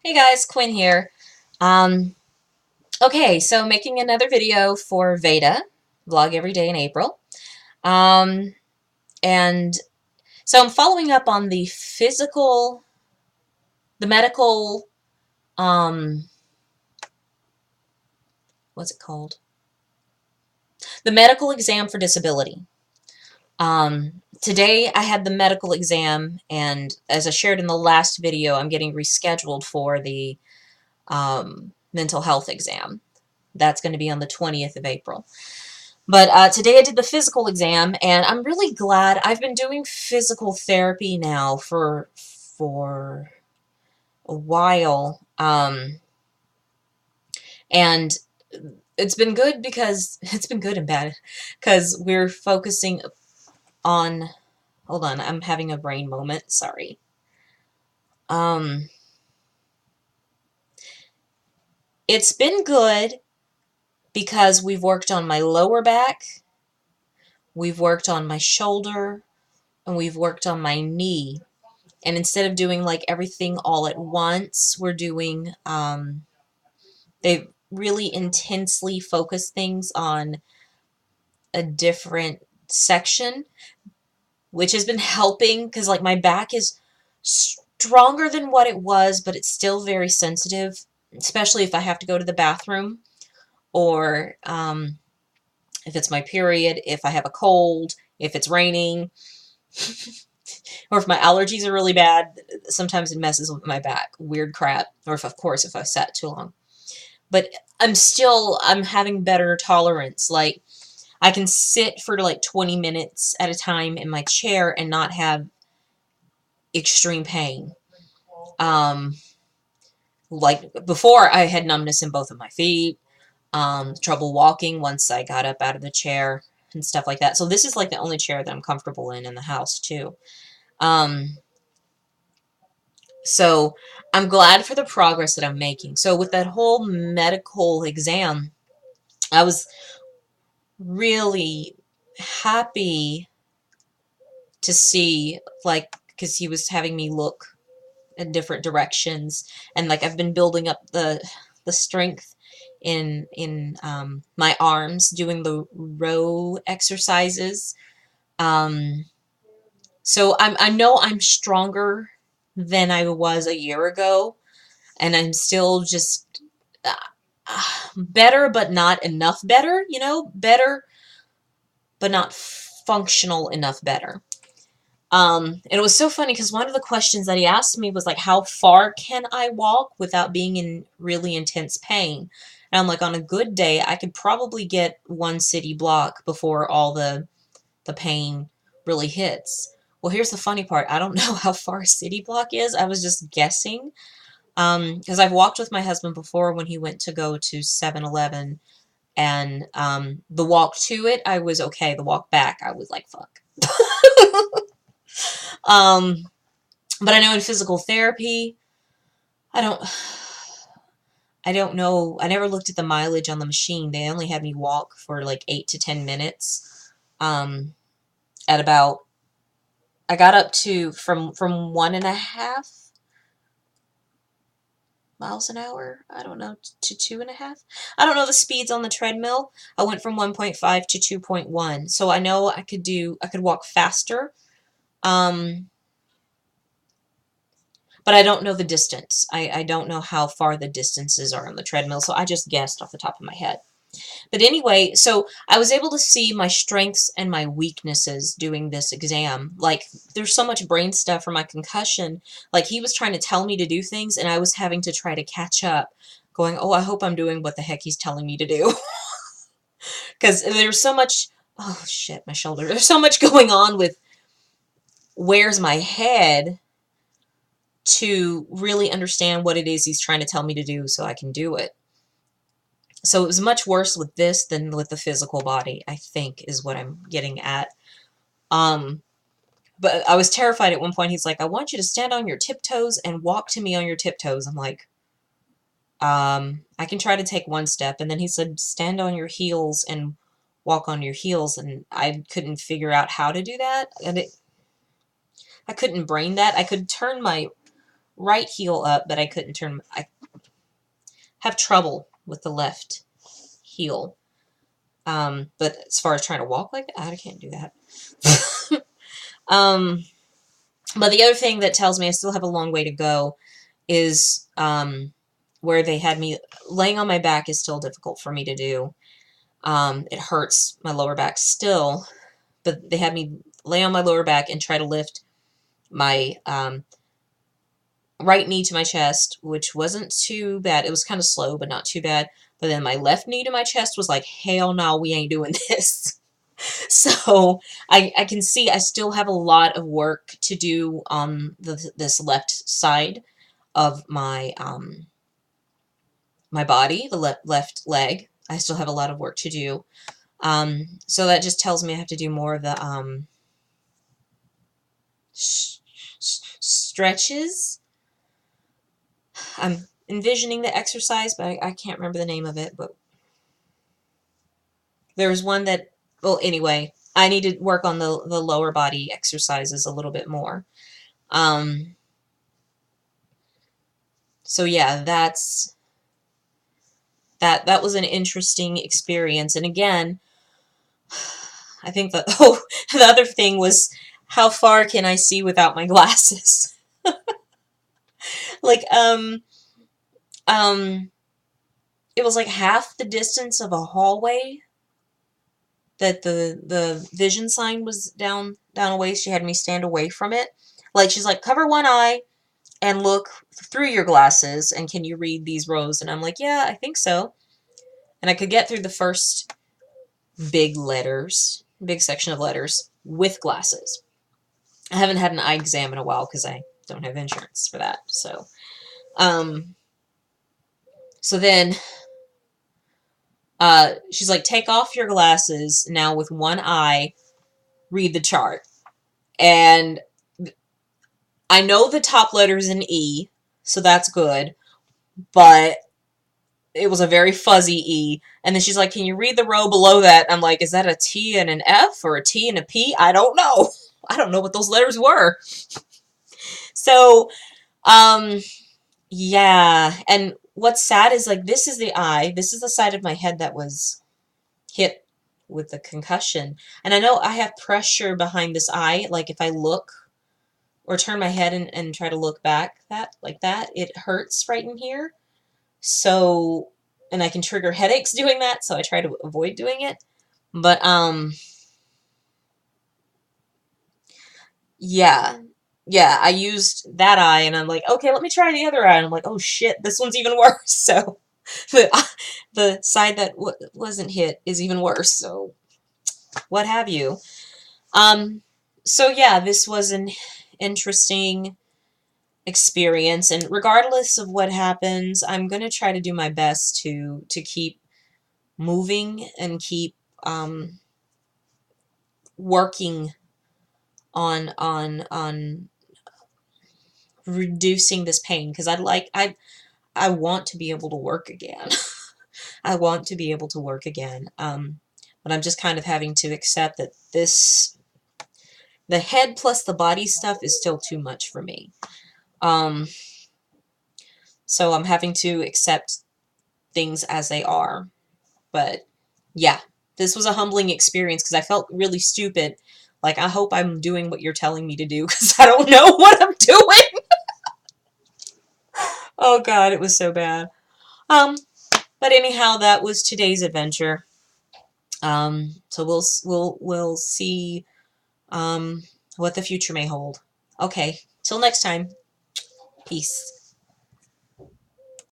Hey guys, Quinn here. Um, okay, so making another video for VEDA, vlog every day in April. Um, and so I'm following up on the medical, um, what's it called? The medical exam for disability. Today I had the medical exam, and as I shared in the last video, I'm getting rescheduled for the mental health exam. That's going to be on the 20th of April. But today I did the physical exam, and I'm really glad. I've been doing physical therapy now for a while, and it's been good because it's been good and bad because we're focusing on. Hold on, I'm having a brain moment. Sorry. Um, it's been good because we've worked on my lower back, we've worked on my shoulder, and we've worked on my knee. And instead of doing like everything all at once, we're doing, they really intensely focus things on a different section, which has been helping because like my back is stronger than what it was, but it's still very sensitive, especially if I have to go to the bathroom or if it's my period, if I have a cold, if it's raining, or if my allergies are really bad. Sometimes it messes with my back. Weird crap. Or if, of course, if I sat too long. But I'm having better tolerance. Like, I can sit for like 20 minutes at a time in my chair and not have extreme pain. Um, like before, I had numbness in both of my feet, trouble walking once I got up out of the chair and stuff like that. So this is like the only chair that I'm comfortable in the house too. Um, so I'm glad for the progress that I'm making. So with that whole medical exam, I was really happy to see, like, because he was having me look in different directions, and like I've been building up the strength in my arms, doing the row exercises. Um, so I know I'm stronger than I was a year ago, and I'm still just better, but not enough better. Better, but not functional enough better. And it was so funny because one of the questions that he asked me was like, how far can I walk without being in really intense pain? And I'm like, on a good day, I could probably get one city block before all the pain really hits. Well, here's the funny part. I don't know how far a city block is. I was just guessing. Because I've walked with my husband before when he went to go to 7-Eleven, and the walk to it, I was okay. The walk back, I was like, fuck. um, but I know in physical therapy, I don't, I don't know. I never looked at the mileage on the machine. They only had me walk for like 8 to 10 minutes. Um, at about, I got up to from 1.5 miles an hour. I don't know, to 2.5. I don't know the speeds on the treadmill. I went from 1.5 to 2.1. So I know I could walk faster. Um, but I don't know the distance. I don't know how far the distances are on the treadmill, so I just guessed off the top of my head. But anyway, so I was able to see my strengths and my weaknesses doing this exam. Like, there's so much brain stuff from my concussion. Like, he was trying to tell me to do things, and I was having to try to catch up, going, oh, I hope I'm doing what the heck he's telling me to do. Because there's so much, oh shit, my shoulder. There's so much going on with where's my head to really understand what it is he's trying to tell me to do so I can do it. So it was much worse with this than with the physical body, I think, is what I'm getting at. Um, but I was terrified at one point. He's like, I want you to stand on your tiptoes and walk to me on your tiptoes. I'm like, I can try to take one step. And then he said, stand on your heels and walk on your heels. And I couldn't figure out how to do that. And I couldn't brain that. I could turn my right heel up, but I couldn't turn. I have trouble with the left heel. But as far as trying to walk like that, I can't do that. But the other thing that tells me I still have a long way to go is where they had me laying on my back is still difficult for me to do. It hurts my lower back still, but they had me lay on my lower back and try to lift my right knee to my chest, which wasn't too bad. It was kind of slow, but not too bad. But then my left knee to my chest was like, hell no, we ain't doing this. So I can see I still have a lot of work to do on this left side of my my body, the left leg. I still have a lot of work to do. So that just tells me I have to do more of the stretches. I'm envisioning the exercise, but I can't remember the name of it. But there was one that, well, anyway, I need to work on the lower body exercises a little bit more. So yeah, that was an interesting experience. And again, I think that, oh, the other thing was, how far can I see without my glasses? Like, it was like half the distance of a hallway that the vision sign was down a ways. She had me stand away from it. Like, she's like, cover one eye and look through your glasses, and can you read these rows? And I'm like, yeah, I think so. And I could get through the first big section of letters with glasses. I haven't had an eye exam in a while because I don't have insurance for that. So, so then she's like, take off your glasses now with one eye, read the chart. And I know the top letter is an E, so that's good, but it was a very fuzzy E. And then she's like, can you read the row below that? I'm like, is that a T and an F or a T and a P? I don't know. I don't know what those letters were. So, yeah. And what's sad is, like, this is the eye. This is the side of my head that was hit with the concussion. And I know I have pressure behind this eye. Like, if I look or turn my head and try to look back like that, it hurts right in here. So, and I can trigger headaches doing that, so I try to avoid doing it. But, yeah. Yeah, I used that eye, and I'm like, okay, let me try the other eye. And I'm like, oh shit, this one's even worse. So, the side that wasn't hit is even worse. So, what have you. So yeah, this was an interesting experience, and regardless of what happens, I'm going to try to do my best to keep moving and keep working on reducing this pain, because I want to be able to work again. I want to be able to work again. But I'm just kind of having to accept that the head plus the body stuff is still too much for me. So I'm having to accept things as they are. But yeah, this was a humbling experience because I felt really stupid. Like, I hope I'm doing what you're telling me to do, because I don't know what I'm doing. Oh God, it was so bad. But anyhow, that was today's adventure. So we'll see what the future may hold. Okay, till next time. Peace.